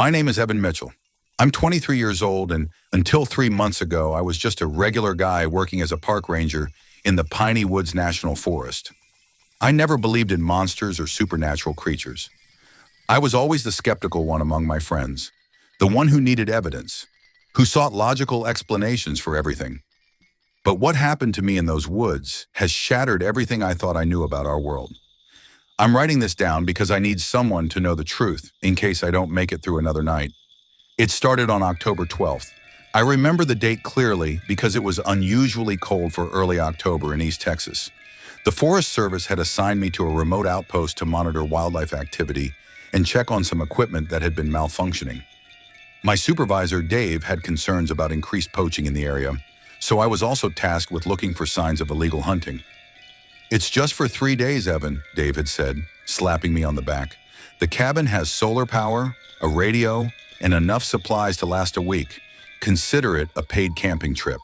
My name is Evan Mitchell. I'm 23 years old, and until 3 months ago, I was just a regular guy working as a park ranger in the Piney Woods National Forest. I never believed in monsters or supernatural creatures. I was always the skeptical one among my friends, the one who needed evidence, who sought logical explanations for everything. But what happened to me in those woods has shattered everything I thought I knew about our world. I'm writing this down because I need someone to know the truth in case I don't make it through another night. It started on October 12th. I remember the date clearly because it was unusually cold for early October in East Texas. The Forest Service had assigned me to a remote outpost to monitor wildlife activity and check on some equipment that had been malfunctioning. My supervisor, Dave, had concerns about increased poaching in the area, so I was also tasked with looking for signs of illegal hunting. "It's just for 3 days, Evan," Dave had said, slapping me on the back. "The cabin has solar power, a radio, and enough supplies to last a week. Consider it a paid camping trip."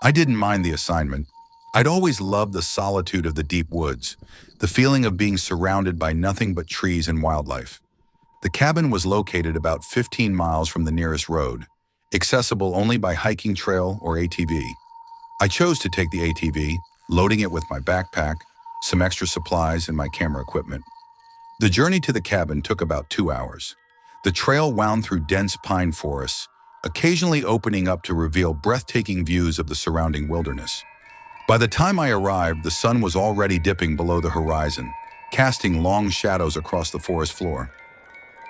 I didn't mind the assignment. I'd always loved the solitude of the deep woods, the feeling of being surrounded by nothing but trees and wildlife. The cabin was located about 15 miles from the nearest road, accessible only by hiking trail or ATV. I chose to take the ATV, loading it with my backpack, some extra supplies, and my camera equipment. The journey to the cabin took about 2 hours. The trail wound through dense pine forests, occasionally opening up to reveal breathtaking views of the surrounding wilderness. By the time I arrived, the sun was already dipping below the horizon, casting long shadows across the forest floor.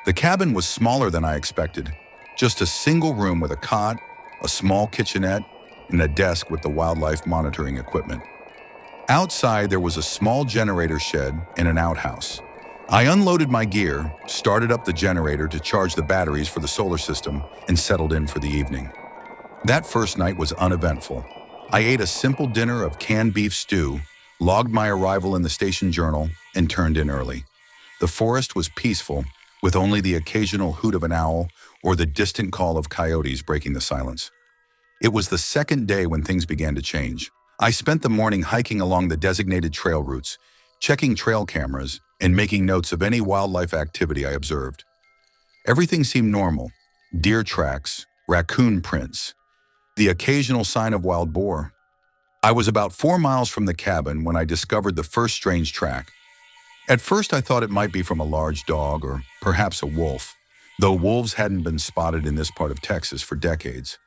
The cabin was smaller than I expected, just a single room with a cot, a small kitchenette, and a desk with the wildlife monitoring equipment. Outside, there was a small generator shed and an outhouse. I unloaded my gear, started up the generator to charge the batteries for the solar system, and settled in for the evening. That first night was uneventful. I ate a simple dinner of canned beef stew, logged my arrival in the station journal, and turned in early. The forest was peaceful, with only the occasional hoot of an owl or the distant call of coyotes breaking the silence. It was the second day when things began to change. I spent the morning hiking along the designated trail routes, checking trail cameras, and making notes of any wildlife activity I observed. Everything seemed normal: deer tracks, raccoon prints, the occasional sign of wild boar. I was about 4 miles from the cabin when I discovered the first strange track. At first, I thought it might be from a large dog or perhaps a wolf, though wolves hadn't been spotted in this part of Texas for decades.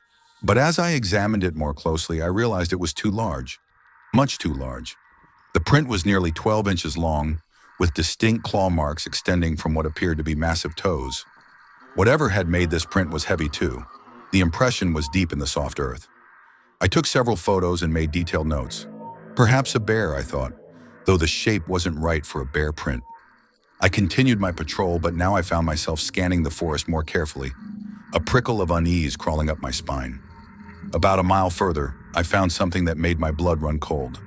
But as I examined it more closely, I realized it was too large, much too large. The print was nearly 12 inches long, with distinct claw marks extending from what appeared to be massive toes. Whatever had made this print was heavy too. The impression was deep in the soft earth. I took several photos and made detailed notes. Perhaps a bear, I thought, though the shape wasn't right for a bear print. I continued my patrol, but now I found myself scanning the forest more carefully, a prickle of unease crawling up my spine. About a mile further, I found something that made my blood run cold.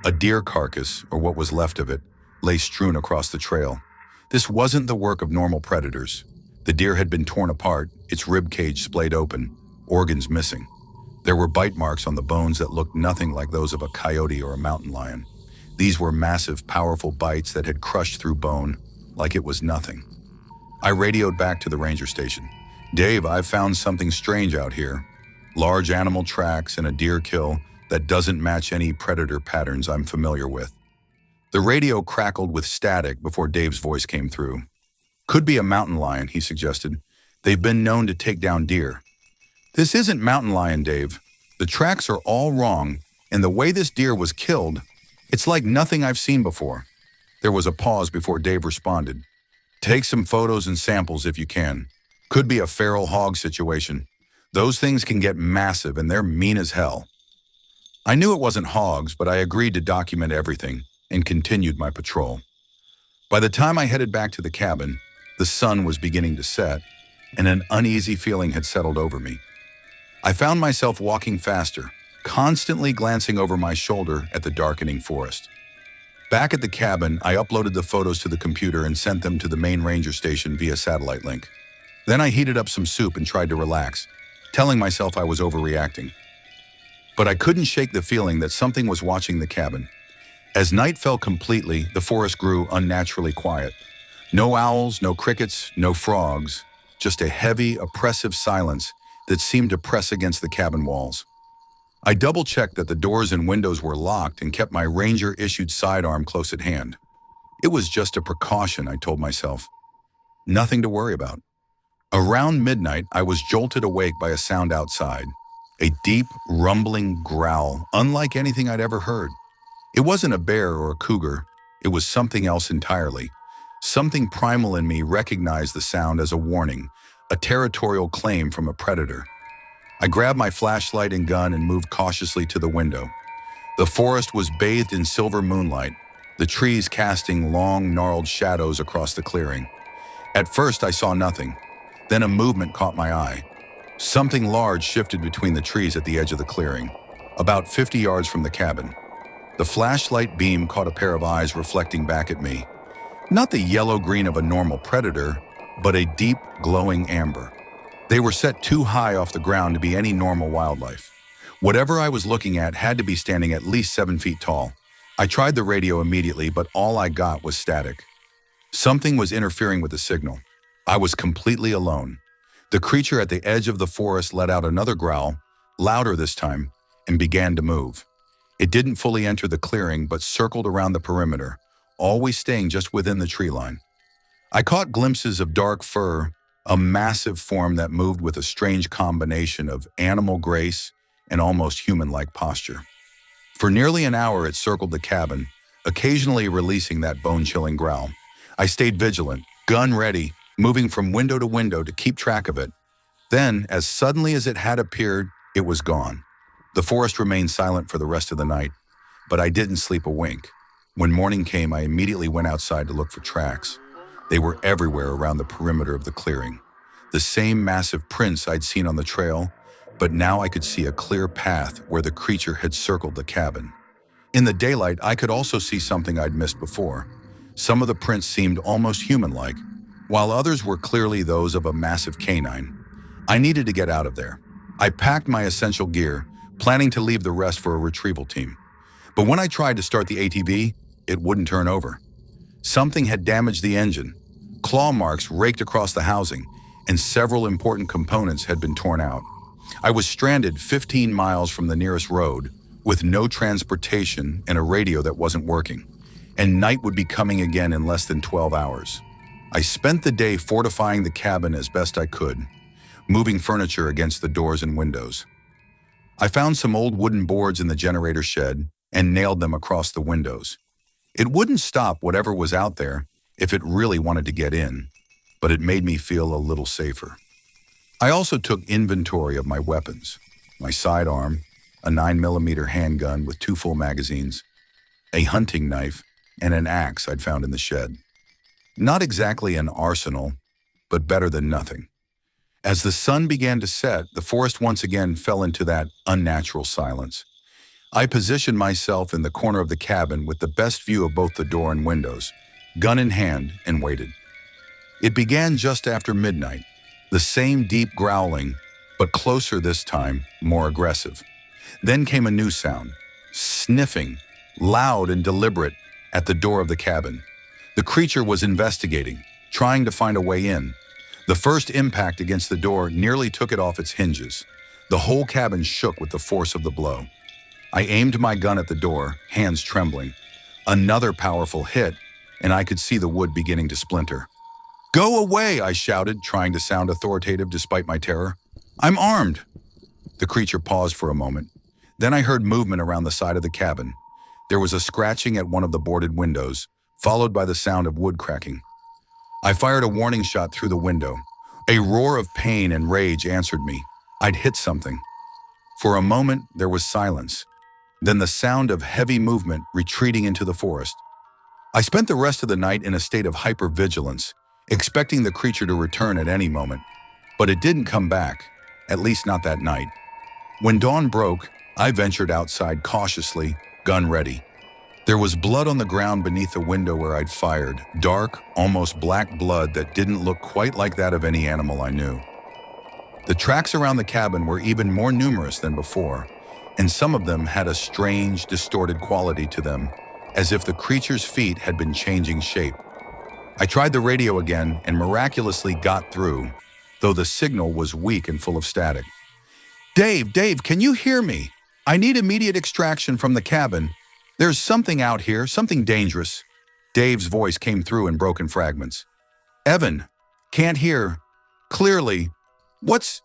A deer carcass, or what was left of it, lay strewn across the trail. This wasn't the work of normal predators. The deer had been torn apart, its rib cage splayed open, organs missing. There were bite marks on the bones that looked nothing like those of a coyote or a mountain lion. These were massive, powerful bites that had crushed through bone like it was nothing. I radioed back to the ranger station. "Dave, I've found something strange out here. Large animal tracks and a deer kill that doesn't match any predator patterns I'm familiar with." The radio crackled with static before Dave's voice came through. "Could be a mountain lion," he suggested. "They've been known to take down deer." "This isn't mountain lion, Dave. The tracks are all wrong, and the way this deer was killed, it's like nothing I've seen before." There was a pause before Dave responded. "Take some photos and samples if you can. Could be a feral hog situation. Those things can get massive and they're mean as hell." I knew it wasn't hogs, but I agreed to document everything and continued my patrol. By the time I headed back to the cabin, the sun was beginning to set, and an uneasy feeling had settled over me. I found myself walking faster, constantly glancing over my shoulder at the darkening forest. Back at the cabin, I uploaded the photos to the computer and sent them to the main ranger station via satellite link. Then I heated up some soup and tried to relax, telling myself I was overreacting. But I couldn't shake the feeling that something was watching the cabin. As night fell completely, the forest grew unnaturally quiet. No owls, no crickets, no frogs, just a heavy, oppressive silence that seemed to press against the cabin walls. I double-checked that the doors and windows were locked and kept my ranger-issued sidearm close at hand. It was just a precaution, I told myself. Nothing to worry about. Around midnight, I was jolted awake by a sound outside. A deep, rumbling growl, unlike anything I'd ever heard. It wasn't a bear or a cougar. It was something else entirely. Something primal in me recognized the sound as a warning, a territorial claim from a predator. I grabbed my flashlight and gun and moved cautiously to the window. The forest was bathed in silver moonlight, the trees casting long, gnarled shadows across the clearing. At first, I saw nothing. Then a movement caught my eye. Something large shifted between the trees at the edge of the clearing, about 50 yards from the cabin. The flashlight beam caught a pair of eyes reflecting back at me. Not the yellow-green of a normal predator, but a deep, glowing amber. They were set too high off the ground to be any normal wildlife. Whatever I was looking at had to be standing at least 7 feet tall. I tried the radio immediately, but all I got was static. Something was interfering with the signal. I was completely alone. The creature at the edge of the forest let out another growl, louder this time, and began to move. It didn't fully enter the clearing, but circled around the perimeter, always staying just within the tree line. I caught glimpses of dark fur, a massive form that moved with a strange combination of animal grace and almost human-like posture. For nearly an hour, it circled the cabin, occasionally releasing that bone-chilling growl. I stayed vigilant, gun ready, moving from window to window to keep track of it. Then, as suddenly as it had appeared, it was gone. The forest remained silent for the rest of the night, but I didn't sleep a wink. When morning came, I immediately went outside to look for tracks. They were everywhere around the perimeter of the clearing. The same massive prints I'd seen on the trail, but now I could see a clear path where the creature had circled the cabin. In the daylight, I could also see something I'd missed before. Some of the prints seemed almost human-like, while others were clearly those of a massive canine. I needed to get out of there. I packed my essential gear, planning to leave the rest for a retrieval team. But when I tried to start the ATV, it wouldn't turn over. Something had damaged the engine. Claw marks raked across the housing, and several important components had been torn out. I was stranded 15 miles from the nearest road, with no transportation and a radio that wasn't working, and night would be coming again in less than 12 hours. I spent the day fortifying the cabin as best I could, moving furniture against the doors and windows. I found some old wooden boards in the generator shed and nailed them across the windows. It wouldn't stop whatever was out there if it really wanted to get in, but it made me feel a little safer. I also took inventory of my weapons, my sidearm, a 9mm handgun with 2 full magazines, a hunting knife, and an axe I'd found in the shed. Not exactly an arsenal, but better than nothing. As the sun began to set, the forest once again fell into that unnatural silence. I positioned myself in the corner of the cabin with the best view of both the door and windows, gun in hand, and waited. It began just after midnight, the same deep growling, but closer this time, more aggressive. Then came a new sound, sniffing, loud and deliberate, at the door of the cabin. The creature was investigating, trying to find a way in. The first impact against the door nearly took it off its hinges. The whole cabin shook with the force of the blow. I aimed my gun at the door, hands trembling. Another powerful hit, and I could see the wood beginning to splinter. "Go away!" I shouted, trying to sound authoritative despite my terror. "I'm armed!" The creature paused for a moment. Then I heard movement around the side of the cabin. There was a scratching at one of the boarded windows, followed by the sound of wood cracking. I fired a warning shot through the window. A roar of pain and rage answered me. I'd hit something. For a moment, there was silence. Then the sound of heavy movement retreating into the forest. I spent the rest of the night in a state of hypervigilance, expecting the creature to return at any moment. But it didn't come back, at least not that night. When dawn broke, I ventured outside cautiously, gun ready. There was blood on the ground beneath the window where I'd fired, dark, almost black blood that didn't look quite like that of any animal I knew. The tracks around the cabin were even more numerous than before, and some of them had a strange, distorted quality to them, as if the creature's feet had been changing shape. I tried the radio again and miraculously got through, though the signal was weak and full of static. Dave, can you hear me? I need immediate extraction from the cabin. There's something out here, something dangerous. Dave's voice came through in broken fragments. Evan, can't hear. Clearly. What's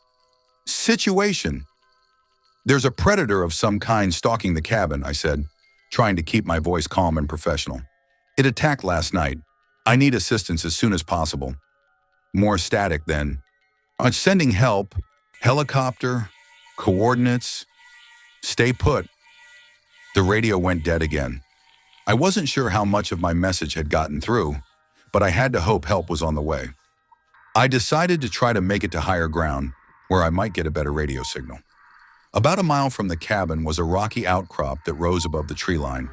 situation? There's a predator of some kind stalking the cabin, I said, trying to keep my voice calm and professional. It attacked last night. I need assistance as soon as possible. More static then. I'm sending help, helicopter, coordinates. Stay put. The radio went dead again. I wasn't sure how much of my message had gotten through, but I had to hope help was on the way. I decided to try to make it to higher ground, where I might get a better radio signal. About a mile from the cabin was a rocky outcrop that rose above the tree line.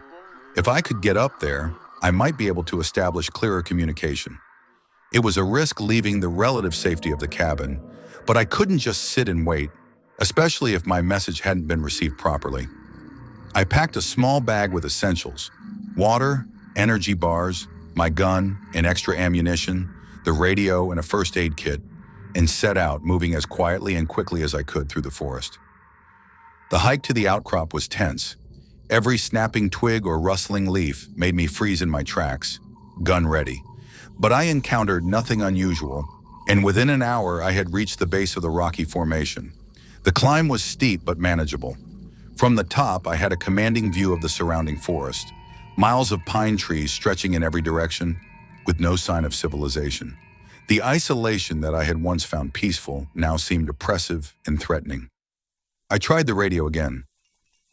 If I could get up there, I might be able to establish clearer communication. It was a risk leaving the relative safety of the cabin, but I couldn't just sit and wait, especially if my message hadn't been received properly. I packed a small bag with essentials: water, energy bars, my gun and extra ammunition, the radio and a first aid kit, and set out, moving as quietly and quickly as I could through the forest. The hike to the outcrop was tense. Every snapping twig or rustling leaf made me freeze in my tracks, gun ready. But I encountered nothing unusual, and within an hour I had reached the base of the rocky formation. The climb was steep but manageable. From the top, I had a commanding view of the surrounding forest, miles of pine trees stretching in every direction, with no sign of civilization. The isolation that I had once found peaceful now seemed oppressive and threatening. I tried the radio again.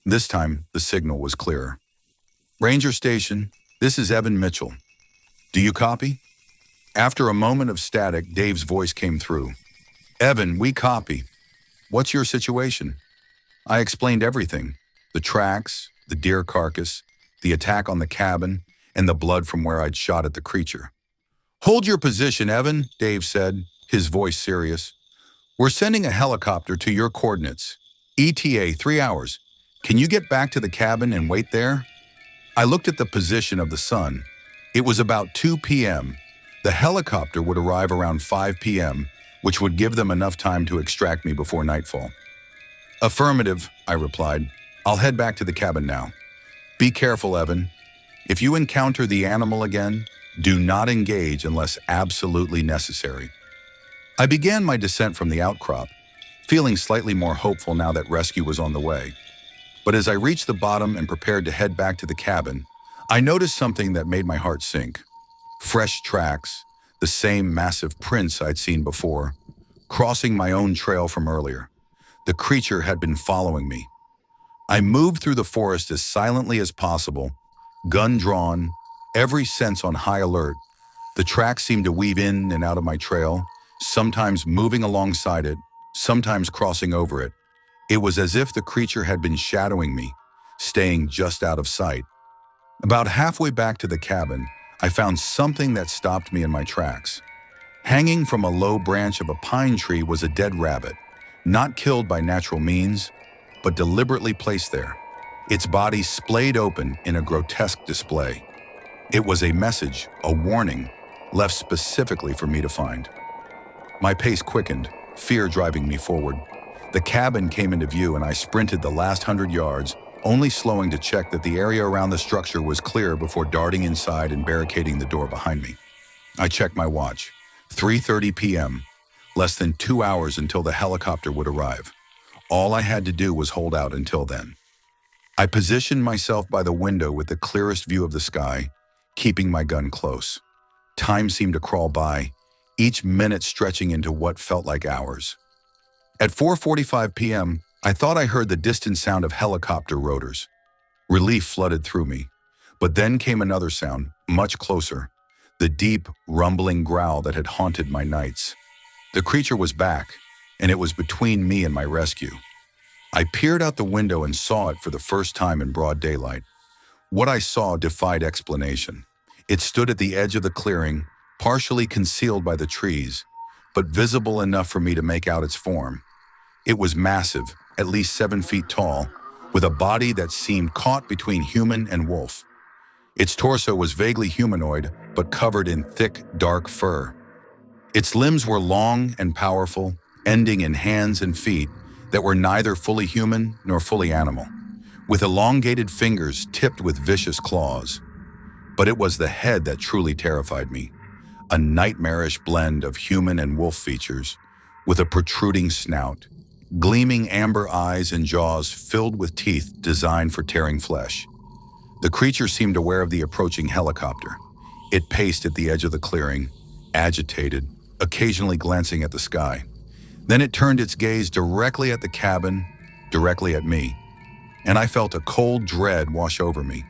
This time, the signal was clearer. Ranger Station, this is Evan Mitchell. Do you copy? After a moment of static, Dave's voice came through. Evan, we copy. What's your situation? I explained everything: the tracks, the deer carcass, the attack on the cabin, and the blood from where I'd shot at the creature. Hold your position, Evan, Dave said, his voice serious. We're sending a helicopter to your coordinates. ETA 3 hours. Can you get back to the cabin and wait there? I looked at the position of the sun. It was about 2 p.m. The helicopter would arrive around 5 p.m., which would give them enough time to extract me before nightfall. Affirmative, I replied. I'll head back to the cabin now. Be careful, Evan. If you encounter the animal again, do not engage unless absolutely necessary. I began my descent from the outcrop, feeling slightly more hopeful now that rescue was on the way. But as I reached the bottom and prepared to head back to the cabin, I noticed something that made my heart sink. Fresh tracks, the same massive prints I'd seen before, crossing my own trail from earlier. The creature had been following me. I moved through the forest as silently as possible, gun drawn, every sense on high alert. The tracks seemed to weave in and out of my trail, sometimes moving alongside it, sometimes crossing over it. It was as if the creature had been shadowing me, staying just out of sight. About halfway back to the cabin, I found something that stopped me in my tracks. Hanging from a low branch of a pine tree was a dead rabbit, not killed by natural means, but deliberately placed there, its body splayed open in a grotesque display. It was a message, a warning, left specifically for me to find. My pace quickened, fear driving me forward. The cabin came into view and I sprinted the last 100 yards, only slowing to check that the area around the structure was clear before darting inside and barricading the door behind me. I checked my watch. 3:30 p.m., less than 2 hours until the helicopter would arrive. All I had to do was hold out until then. I positioned myself by the window with the clearest view of the sky, keeping my gun close. Time seemed to crawl by, each minute stretching into what felt like hours. At 4:45 p.m., I thought I heard the distant sound of helicopter rotors. Relief flooded through me. But then came another sound, much closer, the deep, rumbling growl that had haunted my nights. The creature was back, and it was between me and my rescue. I peered out the window and saw it for the first time in broad daylight. What I saw defied explanation. It stood at the edge of the clearing, partially concealed by the trees, but visible enough for me to make out its form. It was massive, at least 7 feet tall, with a body that seemed caught between human and wolf. Its torso was vaguely humanoid, but covered in thick, dark fur. Its limbs were long and powerful, ending in hands and feet that were neither fully human nor fully animal, with elongated fingers tipped with vicious claws. But it was the head that truly terrified me, a nightmarish blend of human and wolf features, with a protruding snout, gleaming amber eyes and jaws filled with teeth designed for tearing flesh. The creature seemed aware of the approaching helicopter. It paced at the edge of the clearing, agitated, occasionally glancing at the sky. Then it turned its gaze directly at the cabin, directly at me, and I felt a cold dread wash over me.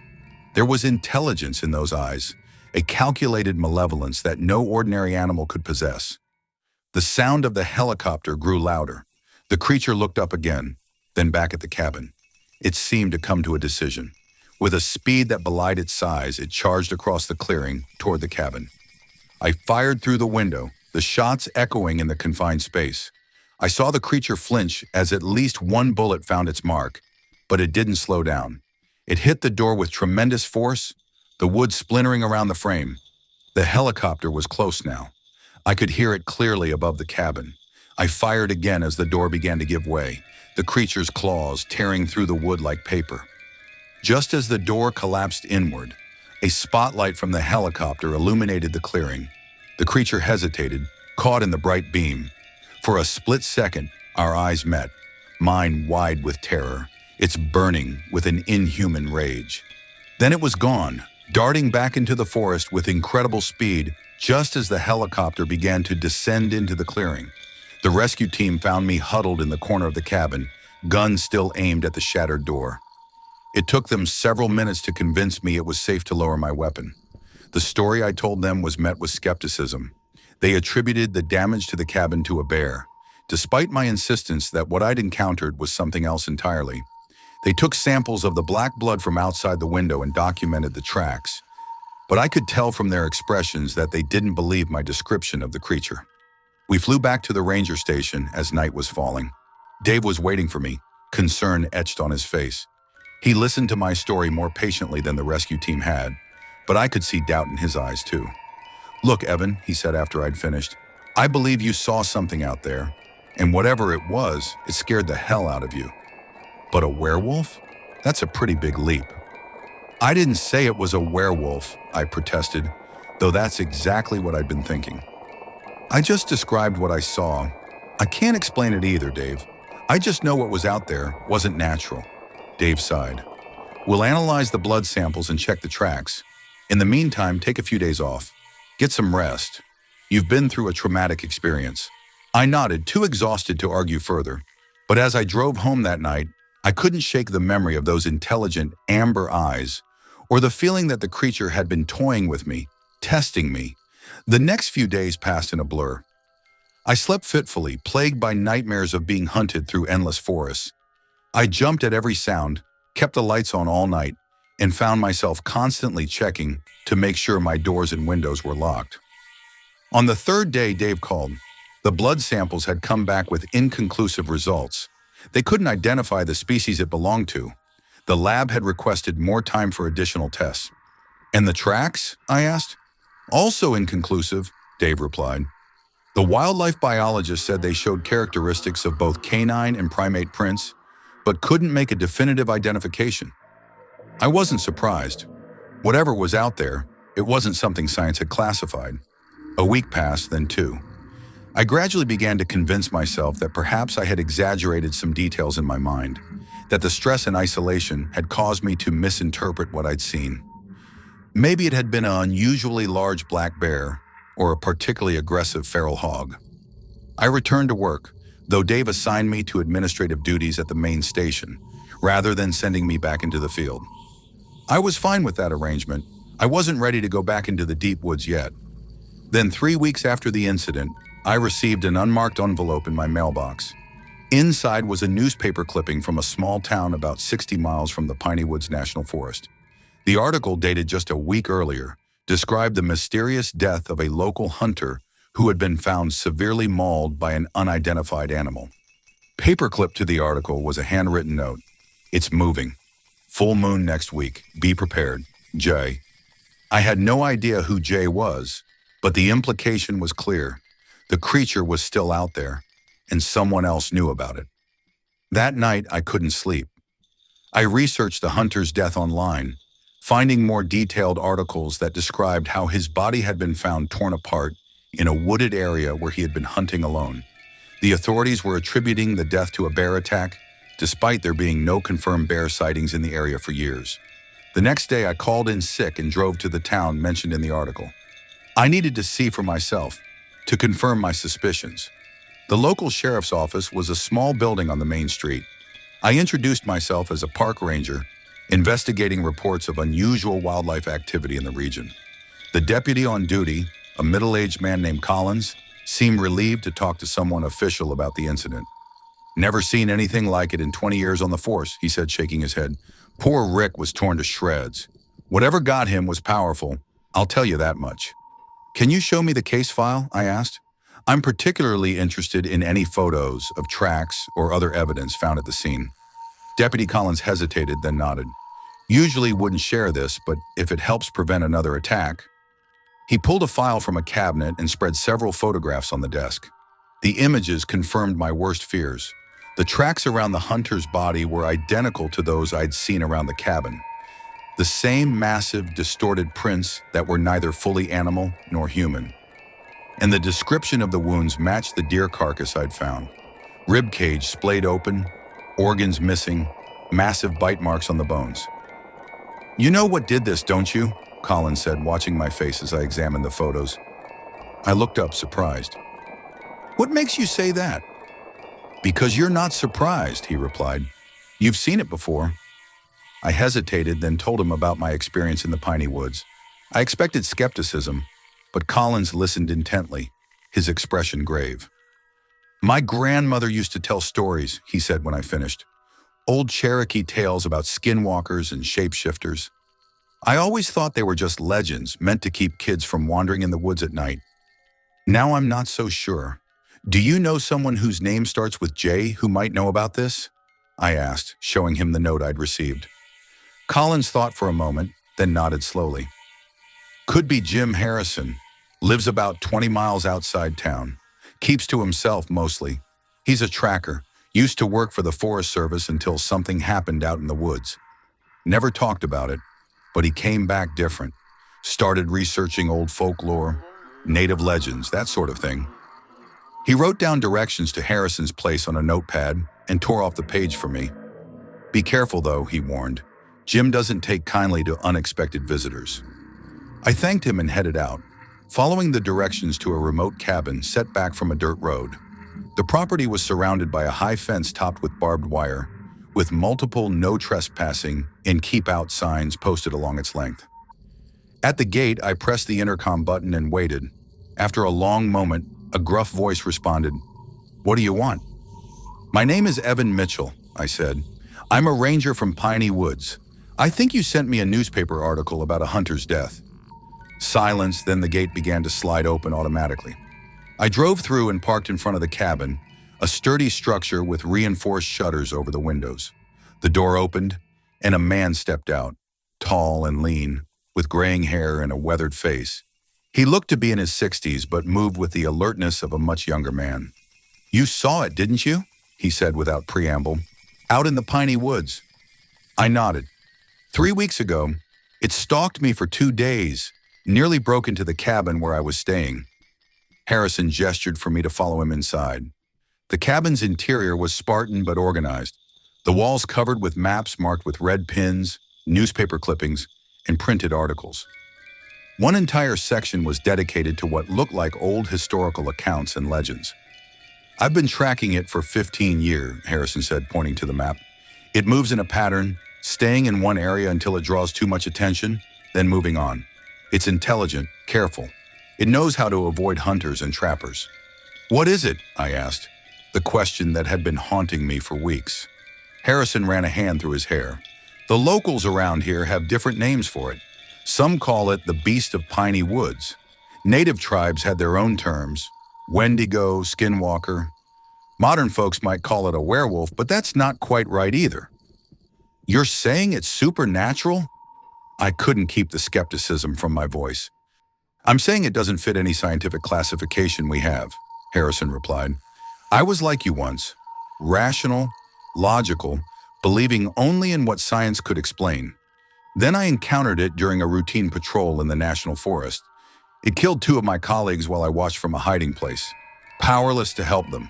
There was intelligence in those eyes, a calculated malevolence that no ordinary animal could possess. The sound of the helicopter grew louder. The creature looked up again, then back at the cabin. It seemed to come to a decision. With a speed that belied its size, it charged across the clearing toward the cabin. I fired through the window, the shots echoing in the confined space. I saw the creature flinch as at least one bullet found its mark, but it didn't slow down. It hit the door with tremendous force, the wood splintering around the frame. The helicopter was close now. I could hear it clearly above the cabin. I fired again as the door began to give way, the creature's claws tearing through the wood like paper. Just as the door collapsed inward, a spotlight from the helicopter illuminated the clearing. The creature hesitated, caught in the bright beam. For a split second, our eyes met, mine wide with terror, its burning with an inhuman rage. Then it was gone, darting back into the forest with incredible speed, just as the helicopter began to descend into the clearing. The rescue team found me huddled in the corner of the cabin, guns still aimed at the shattered door. It took them several minutes to convince me it was safe to lower my weapon. The story I told them was met with skepticism. They attributed the damage to the cabin to a bear, despite my insistence that what I'd encountered was something else entirely. They took samples of the black blood from outside the window and documented the tracks, but I could tell from their expressions that they didn't believe my description of the creature. We flew back to the ranger station as night was falling. Dave was waiting for me, concern etched on his face. He listened to my story more patiently than the rescue team had, but I could see doubt in his eyes too. "Look, Evan," he said after I'd finished, "I believe you saw something out there, and whatever it was, it scared the hell out of you. But a werewolf? That's a pretty big leap." "I didn't say it was a werewolf," I protested, though that's exactly what I'd been thinking. "I just described what I saw. I can't explain it either, Dave. I just know what was out there wasn't natural." Dave sighed. "We'll analyze the blood samples and check the tracks. In the meantime, take a few days off. Get some rest. You've been through a traumatic experience." I nodded, too exhausted to argue further. But as I drove home that night, I couldn't shake the memory of those intelligent amber eyes, or the feeling that the creature had been toying with me, testing me. The next few days passed in a blur. I slept fitfully, plagued by nightmares of being hunted through endless forests. I jumped at every sound, kept the lights on all night, and found myself constantly checking to make sure my doors and windows were locked. On the third day, Dave called. The blood samples had come back with inconclusive results. They couldn't identify the species it belonged to. The lab had requested more time for additional tests. "And the tracks?" I asked. "Also inconclusive," Dave replied. The wildlife biologist said they showed characteristics of both canine and primate prints, but couldn't make a definitive identification. I wasn't surprised. Whatever was out there, it wasn't something science had classified. A week passed, then two. I gradually began to convince myself that perhaps I had exaggerated some details in my mind, that the stress and isolation had caused me to misinterpret what I'd seen. Maybe it had been an unusually large black bear or a particularly aggressive feral hog. I returned to work, though Dave assigned me to administrative duties at the main station, rather than sending me back into the field. I was fine with that arrangement. I wasn't ready to go back into the deep woods yet. Then 3 weeks after the incident, I received an unmarked envelope in my mailbox. Inside was a newspaper clipping from a small town about 60 miles from the Piney Woods National Forest. The article, dated just a week earlier, described the mysterious death of a local hunter who had been found severely mauled by an unidentified animal. Paperclipped to the article was a handwritten note. "It's moving. Full moon next week. Be prepared. Jay." I had no idea who Jay was, but the implication was clear. The creature was still out there, and someone else knew about it. That night, I couldn't sleep. I researched the hunter's death online, finding more detailed articles that described how his body had been found torn apart in a wooded area where he had been hunting alone. The authorities were attributing the death to a bear attack, despite there being no confirmed bear sightings in the area for years. The next day, I called in sick and drove to the town mentioned in the article. I needed to see for myself, to confirm my suspicions. The local sheriff's office was a small building on the main street. I introduced myself as a park ranger, investigating reports of unusual wildlife activity in the region. The deputy on duty, a middle-aged man named Collins, seemed relieved to talk to someone official about the incident. "Never seen anything like it in 20 years on the force," he said, shaking his head. "Poor Rick was torn to shreds. Whatever got him was powerful, I'll tell you that much." "Can you show me the case file?" I asked. "I'm particularly interested in any photos of tracks or other evidence found at the scene." Deputy Collins hesitated, then nodded. "Usually wouldn't share this, but if it helps prevent another attack." He pulled a file from a cabinet and spread several photographs on the desk. The images confirmed my worst fears. The tracks around the hunter's body were identical to those I'd seen around the cabin. The same massive, distorted prints that were neither fully animal nor human. And the description of the wounds matched the deer carcass I'd found. Rib cage splayed open, organs missing, massive bite marks on the bones. "You know what did this, don't you?" Collins said, watching my face as I examined the photos. I looked up, surprised. "What makes you say that?" "Because you're not surprised," he replied. "You've seen it before." I hesitated, then told him about my experience in the Piney Woods. I expected skepticism, but Collins listened intently, his expression grave. "My grandmother used to tell stories," he said when I finished. "Old Cherokee tales about skinwalkers and shapeshifters. I always thought they were just legends meant to keep kids from wandering in the woods at night. Now I'm not so sure. Do you know someone whose name starts with J who might know about this?" I asked, showing him the note I'd received. Collins thought for a moment, then nodded slowly. "Could be Jim Harrison. Lives about 20 miles outside town. Keeps to himself mostly. He's a tracker. Used to work for the Forest Service until something happened out in the woods. Never talked about it, but he came back different. Started researching old folklore, native legends, that sort of thing." He wrote down directions to Harrison's place on a notepad and tore off the page for me. "Be careful though," he warned. "Jim doesn't take kindly to unexpected visitors." I thanked him and headed out, following the directions to a remote cabin set back from a dirt road. The property was surrounded by a high fence topped with barbed wire, with multiple no trespassing and keep out signs posted along its length. At the gate, I pressed the intercom button and waited. After a long moment, a gruff voice responded, "What do you want?" "My name is Evan Mitchell," I said. "I'm a ranger from Piney Woods. I think you sent me a newspaper article about a hunter's death." Silence, then the gate began to slide open automatically. I drove through and parked in front of the cabin, a sturdy structure with reinforced shutters over the windows. The door opened, and a man stepped out, tall and lean, with graying hair and a weathered face. He looked to be in his 60s, but moved with the alertness of a much younger man. "You saw it, didn't you?" he said without preamble. "Out in the Piney Woods." I nodded. 3 weeks ago, it stalked me for 2 days, nearly broke into the cabin where I was staying. Harrison gestured for me to follow him inside. The cabin's interior was Spartan but organized, the walls covered with maps marked with red pins, newspaper clippings, and printed articles. One entire section was dedicated to what looked like old historical accounts and legends. "I've been tracking it for 15 years, Harrison said, pointing to the map. "It moves in a pattern, staying in one area until it draws too much attention, then moving on. It's intelligent, careful. It knows how to avoid hunters and trappers." "What is it?" I asked, the question that had been haunting me for weeks. Harrison ran a hand through his hair. "The locals around here have different names for it. Some call it the Beast of Piney Woods. Native tribes had their own terms, Wendigo, Skinwalker. Modern folks might call it a werewolf, but that's not quite right either." "You're saying it's supernatural?" I couldn't keep the skepticism from my voice. "I'm saying it doesn't fit any scientific classification we have. Harrison replied. I was like you once, rational, logical, believing only in what science could explain. Then I encountered it during a routine patrol in the national forest. It killed two of my colleagues while I watched from a hiding place, powerless to help them.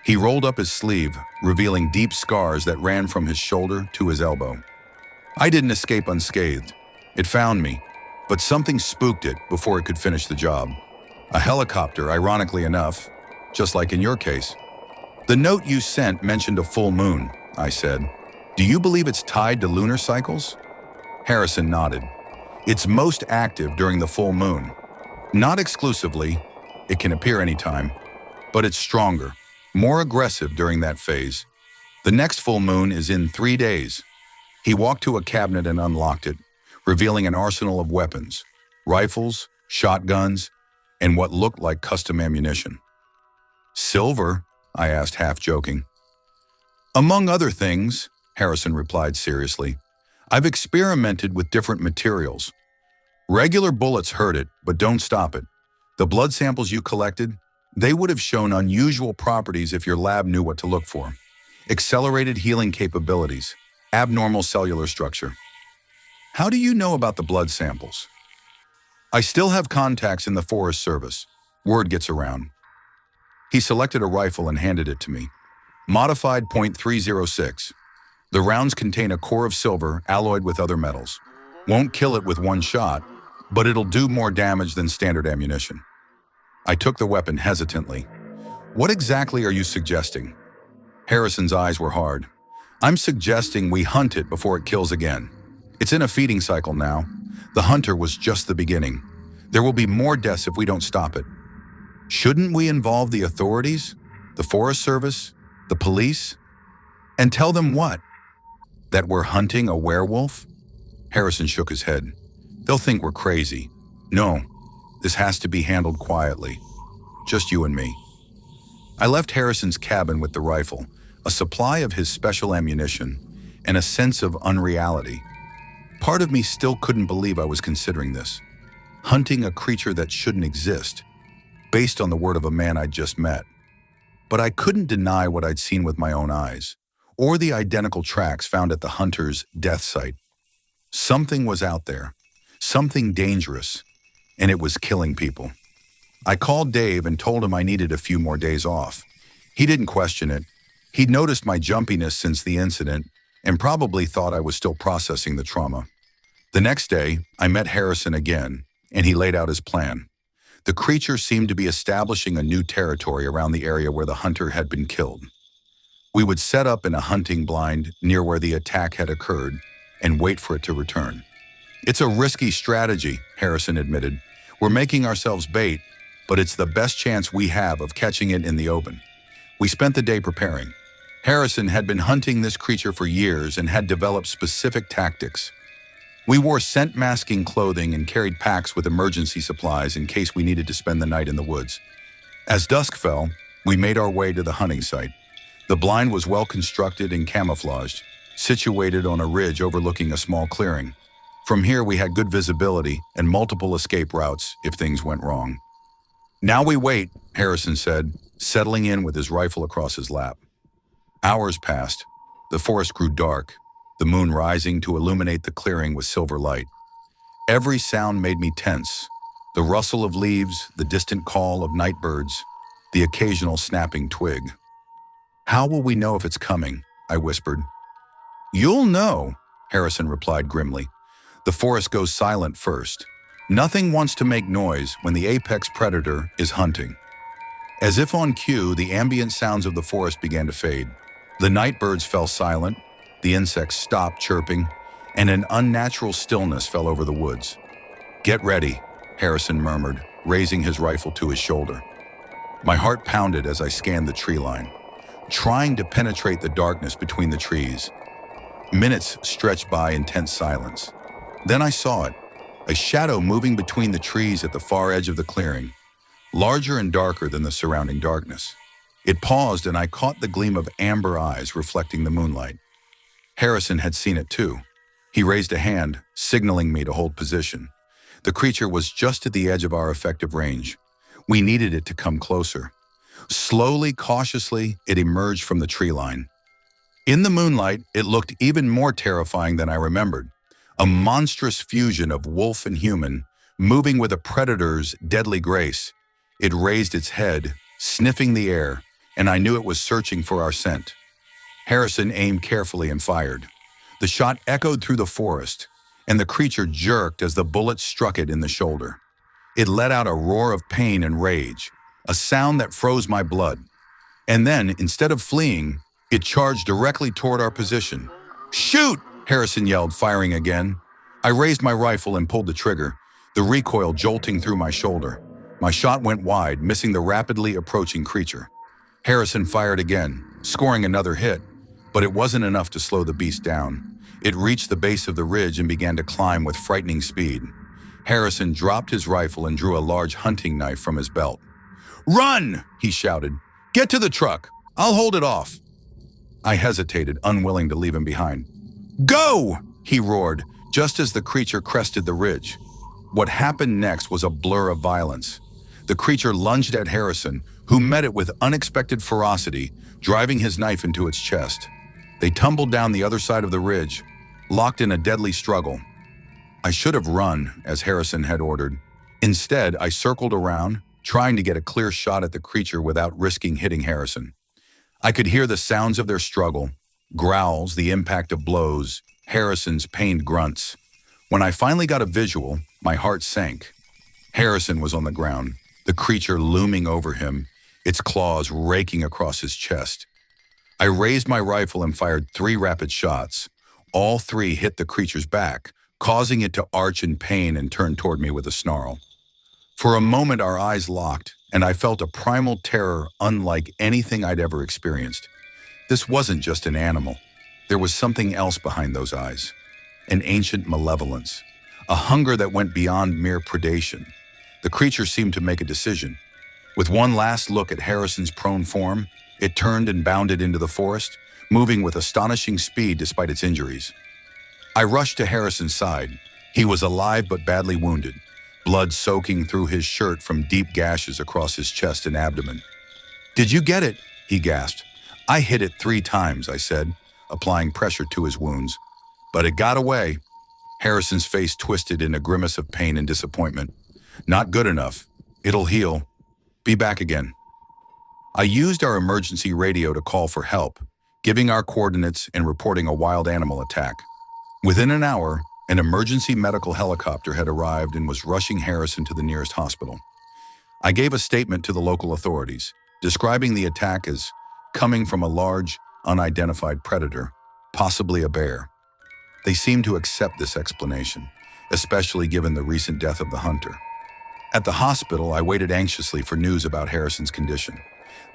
He rolled up his sleeve, revealing deep scars that ran from his shoulder to his elbow. I didn't escape unscathed. It found me, but something spooked it before it could finish the job. A helicopter, ironically enough, just like in your case. The note you sent mentioned a full moon, I said. Do you believe it's tied to lunar cycles? Harrison nodded. It's most active during the full moon. Not exclusively, it can appear anytime, but it's stronger, more aggressive during that phase. The next full moon is in 3 days. He walked to a cabinet and unlocked it, revealing an arsenal of weapons, rifles, shotguns, and what looked like custom ammunition. Silver? I asked, half joking. Among other things, Harrison replied seriously, I've experimented with different materials. Regular bullets hurt it, but don't stop it. The blood samples you collected, they would have shown unusual properties if your lab knew what to look for. Accelerated healing capabilities, abnormal cellular structure. How do you know about the blood samples? I still have contacts in the Forest Service. Word gets around. He selected a rifle and handed it to me. Modified .306. The rounds contain a core of silver alloyed with other metals. Won't kill it with one shot, but it'll do more damage than standard ammunition. I took the weapon hesitantly. What exactly are you suggesting? Harrison's eyes were hard. I'm suggesting we hunt it before it kills again. It's in a feeding cycle now. The hunter was just the beginning. There will be more deaths if we don't stop it. Shouldn't we involve the authorities, the Forest Service, the police, and tell them what? That we're hunting a werewolf? Harrison shook his head. They'll think we're crazy. No, this has to be handled quietly. Just you and me. I left Harrison's cabin with the rifle, a supply of his special ammunition, and a sense of unreality. Part of me still couldn't believe I was considering this. Hunting a creature that shouldn't exist, based on the word of a man I'd just met. But I couldn't deny what I'd seen with my own eyes, or the identical tracks found at the hunter's death site. Something was out there, something dangerous, and it was killing people. I called Dave and told him I needed a few more days off. He didn't question it. He'd noticed my jumpiness since the incident and probably thought I was still processing the trauma. The next day, I met Harrison again, and he laid out his plan. The creature seemed to be establishing a new territory around the area where the hunter had been killed. We would set up in a hunting blind near where the attack had occurred and wait for it to return. It's a risky strategy, Harrison admitted. We're making ourselves bait, but it's the best chance we have of catching it in the open. We spent the day preparing. Harrison had been hunting this creature for years and had developed specific tactics. We wore scent-masking clothing and carried packs with emergency supplies in case we needed to spend the night in the woods. As dusk fell, we made our way to the hunting site. The blind was well constructed and camouflaged, situated on a ridge overlooking a small clearing. From here, we had good visibility and multiple escape routes if things went wrong. Now we wait, Harrison said, settling in with his rifle across his lap. Hours passed. The forest grew dark, the moon rising to illuminate the clearing with silver light. Every sound made me tense. The rustle of leaves, the distant call of night birds, the occasional snapping twig. How will we know if it's coming? I whispered. You'll know, Harrison replied grimly. The forest goes silent first. Nothing wants to make noise when the apex predator is hunting. As if on cue, the ambient sounds of the forest began to fade. The night birds fell silent, the insects stopped chirping, and an unnatural stillness fell over the woods. Get ready, Harrison murmured, raising his rifle to his shoulder. My heart pounded as I scanned the tree line, trying to penetrate the darkness between the trees. Minutes stretched by in tense silence. Then I saw it, a shadow moving between the trees at the far edge of the clearing, larger and darker than the surrounding darkness. It paused and I caught the gleam of amber eyes reflecting the moonlight. Harrison had seen it too. He raised a hand, signaling me to hold position. The creature was just at the edge of our effective range. We needed it to come closer. Slowly, cautiously, it emerged from the tree line. In the moonlight, it looked even more terrifying than I remembered. A monstrous fusion of wolf and human, moving with a predator's deadly grace. It raised its head, sniffing the air, and I knew it was searching for our scent. Harrison aimed carefully and fired. The shot echoed through the forest, and the creature jerked as the bullet struck it in the shoulder. It let out a roar of pain and rage, a sound that froze my blood. And then, instead of fleeing, it charged directly toward our position. "Shoot!" Harrison yelled, firing again. I raised my rifle and pulled the trigger, the recoil jolting through my shoulder. My shot went wide, missing the rapidly approaching creature. Harrison fired again, scoring another hit, but it wasn't enough to slow the beast down. It reached the base of the ridge and began to climb with frightening speed. Harrison dropped his rifle and drew a large hunting knife from his belt. "Run!" he shouted. "Get to the truck. I'll hold it off." I hesitated, unwilling to leave him behind. "Go!" he roared, just as the creature crested the ridge. What happened next was a blur of violence. The creature lunged at Harrison, who met it with unexpected ferocity, driving his knife into its chest. They tumbled down the other side of the ridge, locked in a deadly struggle. I should have run, as Harrison had ordered. Instead, I circled around, trying to get a clear shot at the creature without risking hitting Harrison. I could hear the sounds of their struggle, growls, the impact of blows, Harrison's pained grunts. When I finally got a visual, my heart sank. Harrison was on the ground, the creature looming over him, its claws raking across his chest. I raised my rifle and fired 3 rapid shots. All 3 hit the creature's back, causing it to arch in pain and turn toward me with a snarl. For a moment, our eyes locked, and I felt a primal terror unlike anything I'd ever experienced. This wasn't just an animal. There was something else behind those eyes. An ancient malevolence. A hunger that went beyond mere predation. The creature seemed to make a decision. With one last look at Harrison's prone form, it turned and bounded into the forest, moving with astonishing speed despite its injuries. I rushed to Harrison's side. He was alive but badly wounded, blood soaking through his shirt from deep gashes across his chest and abdomen. "Did you get it?" he gasped. "I hit it 3 times, I said, applying pressure to his wounds. "But it got away." Harrison's face twisted in a grimace of pain and disappointment. "Not good enough. It'll heal. Be back again." I used our emergency radio to call for help, giving our coordinates and reporting a wild animal attack. Within an hour, an emergency medical helicopter had arrived and was rushing Harrison to the nearest hospital. I gave a statement to the local authorities, describing the attack as coming from a large, unidentified predator, possibly a bear. They seemed to accept this explanation, especially given the recent death of the hunter. At the hospital, I waited anxiously for news about Harrison's condition.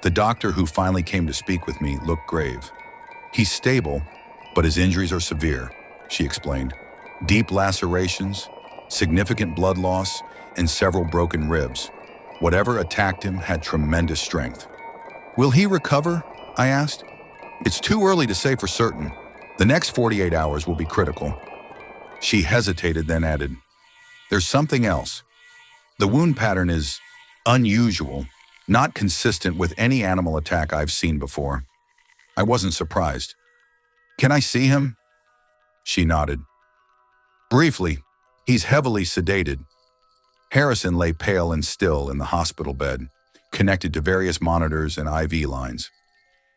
The doctor who finally came to speak with me looked grave. "He's stable, but his injuries are severe," she explained. "Deep lacerations, significant blood loss, and several broken ribs. Whatever attacked him had tremendous strength." "Will he recover?" I asked. "It's too early to say for certain. The next 48 hours will be critical." She hesitated, then added, "There's something else. The wound pattern is unusual, not consistent with any animal attack I've seen before." I wasn't surprised. "Can I see him?" She nodded. "Briefly, he's heavily sedated." Harrison lay pale and still in the hospital bed, connected to various monitors and IV lines.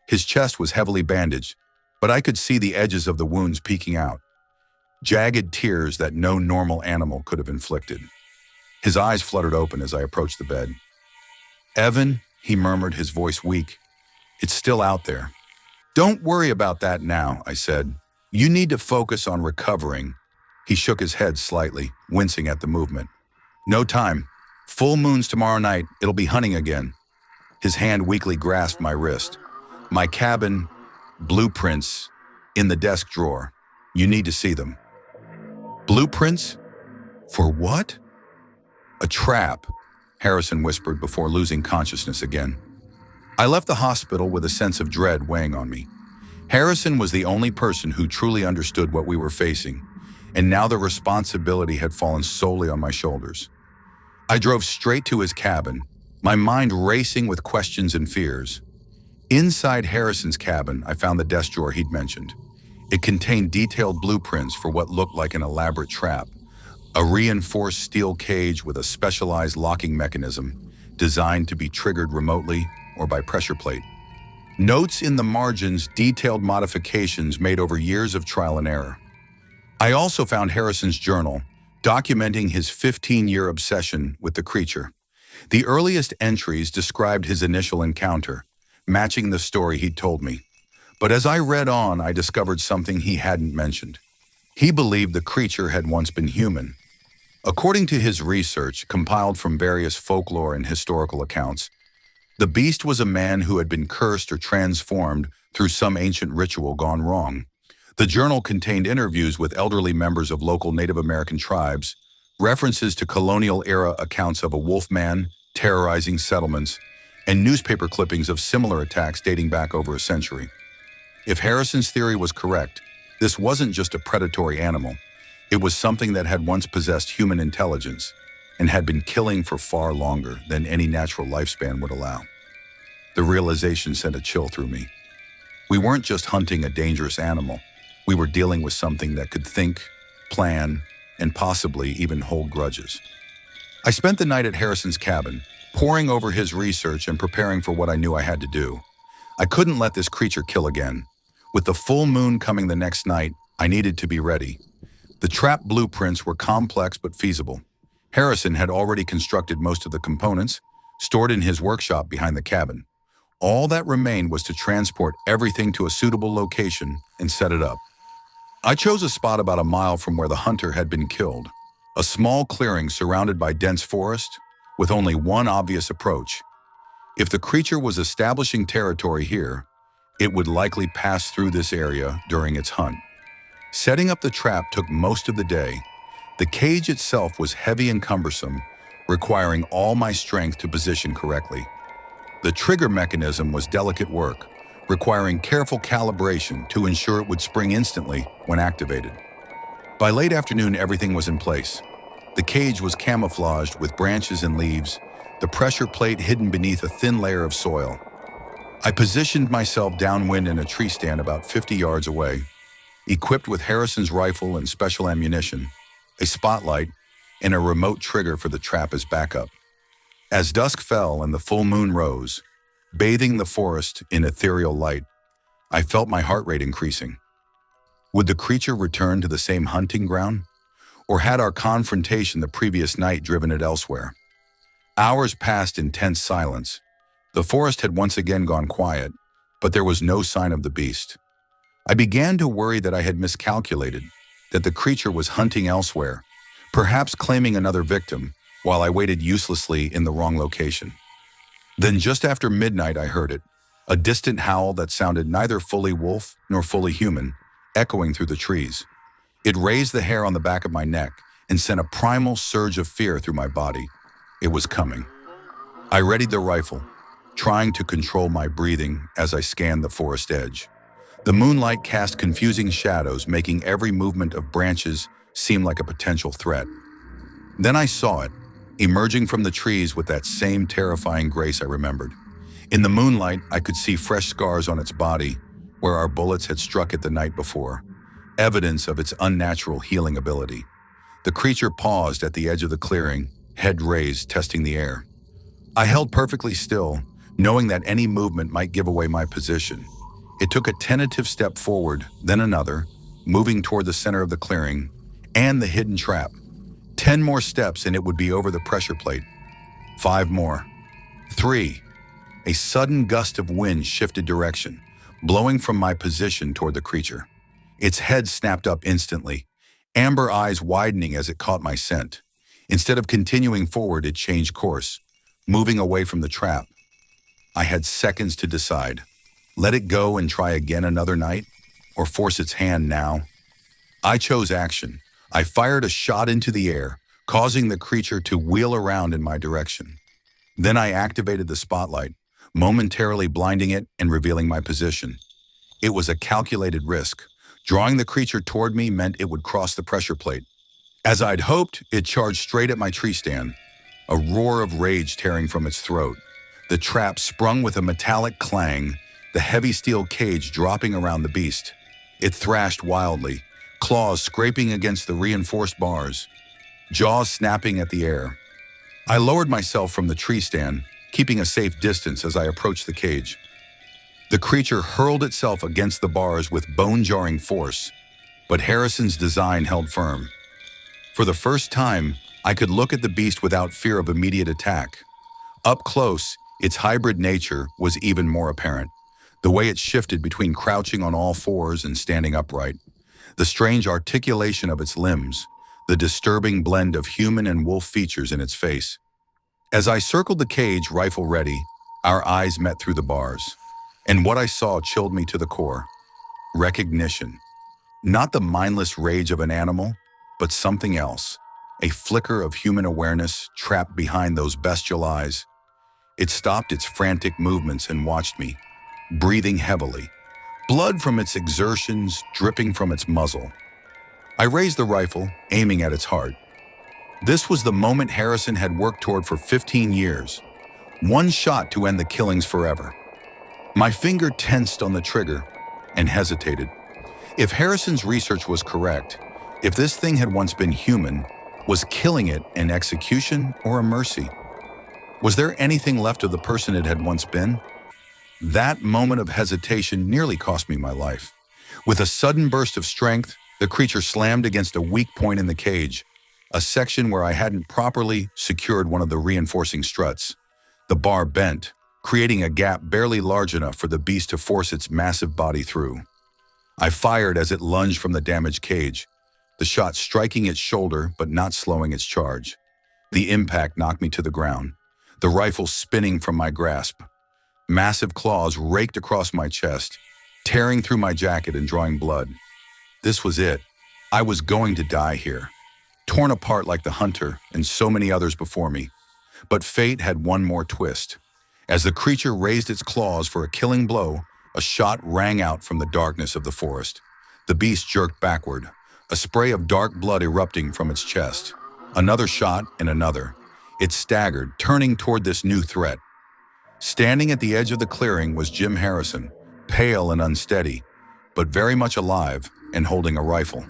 His chest was heavily bandaged, but I could see the edges of the wounds peeking out, jagged tears that no normal animal could have inflicted. His eyes fluttered open as I approached the bed. "Evan," he murmured, his voice weak, "it's still out there." "Don't worry about that now," I said. "You need to focus on recovering." He shook his head slightly, wincing at the movement. "No time. Full moon's tomorrow night. It'll be hunting again." His hand weakly grasped my wrist. "My cabin, blueprints, in the desk drawer. You need to see them." "Blueprints? For what?" "A trap," Harrison whispered before losing consciousness again. I left the hospital with a sense of dread weighing on me. Harrison was the only person who truly understood what we were facing, and now the responsibility had fallen solely on my shoulders. I drove straight to his cabin, my mind racing with questions and fears. Inside Harrison's cabin, I found the desk drawer he'd mentioned. It contained detailed blueprints for what looked like an elaborate trap, a reinforced steel cage with a specialized locking mechanism designed to be triggered remotely or by pressure plate. Notes in the margins detailed modifications made over years of trial and error. I also found Harrison's journal, documenting his 15-year obsession with the creature. The earliest entries described his initial encounter, matching the story he'd told me. But as I read on, I discovered something he hadn't mentioned. He believed the creature had once been human. According to his research, compiled from various folklore and historical accounts, the beast was a man who had been cursed or transformed through some ancient ritual gone wrong. The journal contained interviews with elderly members of local Native American tribes, references to colonial-era accounts of a wolf man terrorizing settlements, and newspaper clippings of similar attacks dating back over a century. If Harrison's theory was correct, this wasn't just a predatory animal. It was something that had once possessed human intelligence and had been killing for far longer than any natural lifespan would allow. The realization sent a chill through me. We weren't just hunting a dangerous animal. We were dealing with something that could think, plan, and possibly even hold grudges. I spent the night at Harrison's cabin, poring over his research and preparing for what I knew I had to do. I couldn't let this creature kill again. With the full moon coming the next night, I needed to be ready. The trap blueprints were complex but feasible. Harrison had already constructed most of the components, stored in his workshop behind the cabin. All that remained was to transport everything to a suitable location and set it up. I chose a spot about a mile from where the hunter had been killed, a small clearing surrounded by dense forest with only one obvious approach. If the creature was establishing territory here, it would likely pass through this area during its hunt. Setting up the trap took most of the day. The cage itself was heavy and cumbersome, requiring all my strength to position correctly. The trigger mechanism was delicate work, requiring careful calibration to ensure it would spring instantly when activated. By late afternoon, everything was in place. The cage was camouflaged with branches and leaves, the pressure plate hidden beneath a thin layer of soil. I positioned myself downwind in a tree stand about 50 yards away, equipped with Harrison's rifle and special ammunition, a spotlight, and a remote trigger for the trap as backup. As dusk fell and the full moon rose, bathing the forest in ethereal light, I felt my heart rate increasing. Would the creature return to the same hunting ground? Or had our confrontation the previous night driven it elsewhere? Hours passed in tense silence. The forest had once again gone quiet, but there was no sign of the beast. I began to worry that I had miscalculated, that the creature was hunting elsewhere, perhaps claiming another victim, while I waited uselessly in the wrong location. Then just after midnight I heard it, a distant howl that sounded neither fully wolf nor fully human, echoing through the trees. It raised the hair on the back of my neck and sent a primal surge of fear through my body. It was coming. I readied the rifle, trying to control my breathing as I scanned the forest edge. The moonlight cast confusing shadows, making every movement of branches seem like a potential threat. Then I saw it, emerging from the trees with that same terrifying grace I remembered. In the moonlight, I could see fresh scars on its body, where our bullets had struck it the night before, evidence of its unnatural healing ability. The creature paused at the edge of the clearing, head raised, testing the air. I held perfectly still, knowing that any movement might give away my position. It took a tentative step forward, then another, moving toward the center of the clearing and the hidden trap. 10 more steps and it would be over the pressure plate. 5 more. 3. A sudden gust of wind shifted direction, blowing from my position toward the creature. Its head snapped up instantly, amber eyes widening as it caught my scent. Instead of continuing forward, it changed course, moving away from the trap. I had seconds to decide. Let it go and try again another night, or force its hand now. I chose action. I fired a shot into the air, causing the creature to wheel around in my direction. Then I activated the spotlight, momentarily blinding it and revealing my position. It was a calculated risk. Drawing the creature toward me meant it would cross the pressure plate. As I'd hoped, it charged straight at my tree stand. a roar of rage tearing from its throat. The trap sprung with a metallic clang, the heavy steel cage dropping around the beast. It thrashed wildly, claws scraping against the reinforced bars, jaws snapping at the air. I lowered myself from the tree stand, keeping a safe distance as I approached the cage. The creature hurled itself against the bars with bone-jarring force, but Harrison's design held firm. For the first time, I could look at the beast without fear of immediate attack. Up close, its hybrid nature was even more apparent. The way it shifted between crouching on all fours and standing upright, the strange articulation of its limbs, the disturbing blend of human and wolf features in its face. As I circled the cage, rifle ready, our eyes met through the bars. And what I saw chilled me to the core. Recognition. Not the mindless rage of an animal, but something else. A flicker of human awareness trapped behind those bestial eyes. It stopped its frantic movements and watched me, breathing heavily, blood from its exertions dripping from its muzzle. I raised the rifle, aiming at its heart. This was the moment Harrison had worked toward for 15 years. One shot to end the killings forever. My finger tensed on the trigger and hesitated. If Harrison's research was correct, if this thing had once been human, was killing it an execution or a mercy? Was there anything left of the person it had once been? That moment of hesitation nearly cost me my life. With a sudden burst of strength, the creature slammed against a weak point in the cage, a section where I hadn't properly secured one of the reinforcing struts. The bar bent, creating a gap barely large enough for the beast to force its massive body through. I fired as it lunged from the damaged cage, the shot striking its shoulder but not slowing its charge. The impact knocked me to the ground, the rifle spinning from my grasp. Massive claws raked across my chest, tearing through my jacket and drawing blood. This was it. I was going to die here, torn apart like the hunter and so many others before me. But fate had one more twist. As the creature raised its claws for a killing blow, a shot rang out from the darkness of the forest. The beast jerked backward, a spray of dark blood erupting from its chest. Another shot and another. It staggered, turning toward this new threat. Standing at the edge of the clearing was Jim Harrison, pale and unsteady, but very much alive and holding a rifle.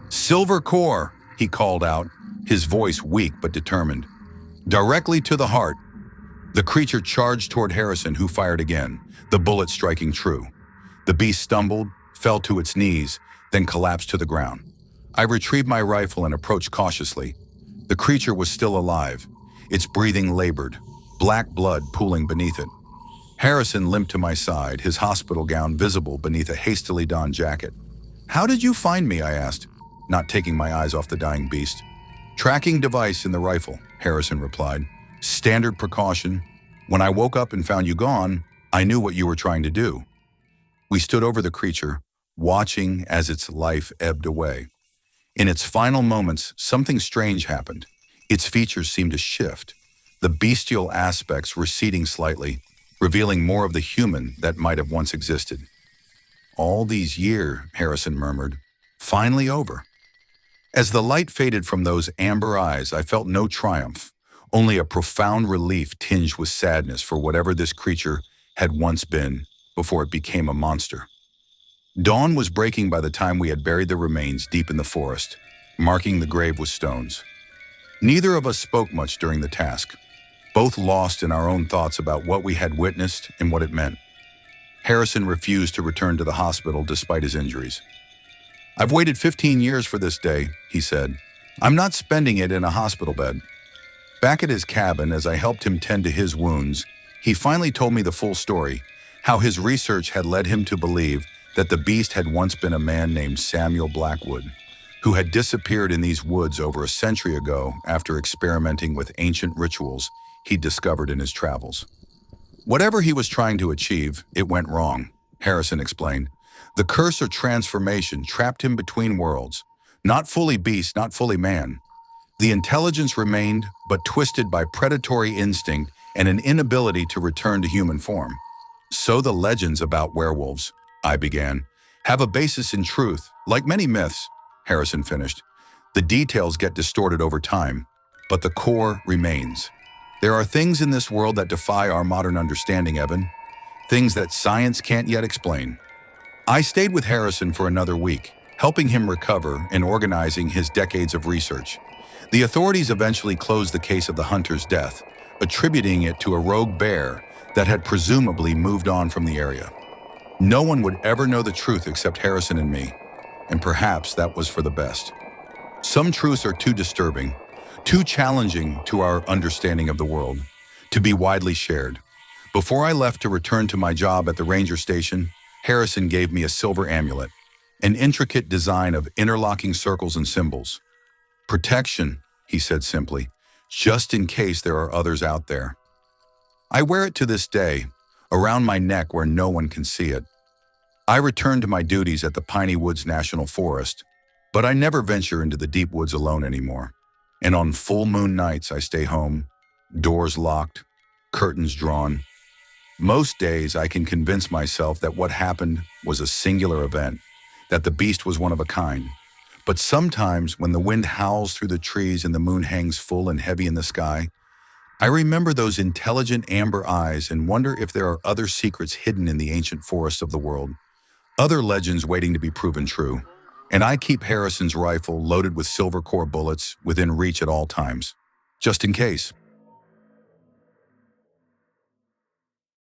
"Silver core," he called out, his voice weak but determined. Directly to the heart. The creature charged toward Harrison, who fired again, the bullet striking true. The beast stumbled, fell to its knees, then collapsed to the ground. I retrieved my rifle and approached cautiously. The creature was still alive, its breathing labored, black blood pooling beneath it. Harrison limped to my side, his hospital gown visible beneath a hastily donned jacket. "How did you find me?" I asked, not taking my eyes off the dying beast. "Tracking device in the rifle," Harrison replied. "Standard precaution. When I woke up and found you gone, I knew what you were trying to do." We stood over the creature, watching as its life ebbed away. In its final moments, something strange happened. Its features seemed to shift, the bestial aspects receding slightly, revealing more of the human that might have once existed. "All these years," Harrison murmured, "finally over." As the light faded from those amber eyes, I felt no triumph, only a profound relief tinged with sadness for whatever this creature had once been before it became a monster. Dawn was breaking by the time we had buried the remains deep in the forest, marking the grave with stones. Neither of us spoke much during the task, both lost in our own thoughts about what we had witnessed and what it meant. Harrison refused to return to the hospital despite his injuries. "I've waited 15 years for this day," he said. "I'm not spending it in a hospital bed." Back at his cabin, as I helped him tend to his wounds, he finally told me the full story, how his research had led him to believe that the beast had once been a man named Samuel Blackwood, who had disappeared in these woods over a century ago after experimenting with ancient rituals he'd discovered in his travels. Whatever he was trying to achieve, it went wrong, Harrison explained. The curse of transformation trapped him between worlds, not fully beast, not fully man. The intelligence remained, but twisted by predatory instinct and an inability to return to human form. "So the legends about werewolves," I began, "have a basis in truth, like many myths," Harrison finished. "The details get distorted over time, but the core remains. There are things in this world that defy our modern understanding, Evan. Things that science can't yet explain. I stayed with Harrison for another week, helping him recover and organizing his decades of research. The authorities eventually closed the case of the hunter's death, attributing it to a rogue bear that had presumably moved on from the area. No one would ever know the truth except Harrison and me, and perhaps that was for the best. Some truths are too disturbing, too challenging to our understanding of the world, to be widely shared. Before I left to return to my job at the ranger station, Harrison gave me a silver amulet, an intricate design of interlocking circles and symbols. Protection, he said simply, just in case there are others out there. I wear it to this day, around my neck where no one can see it. I return to my duties at the Piney Woods National Forest, but I never venture into the deep woods alone anymore. And on full moon nights, I stay home, doors locked, curtains drawn. Most days, I can convince myself that what happened was a singular event, that the beast was one of a kind. But sometimes, when the wind howls through the trees and the moon hangs full and heavy in the sky, I remember those intelligent amber eyes and wonder if there are other secrets hidden in the ancient forests of the world, other legends waiting to be proven true. And I keep Harrison's rifle loaded with silver core bullets within reach at all times, just in case.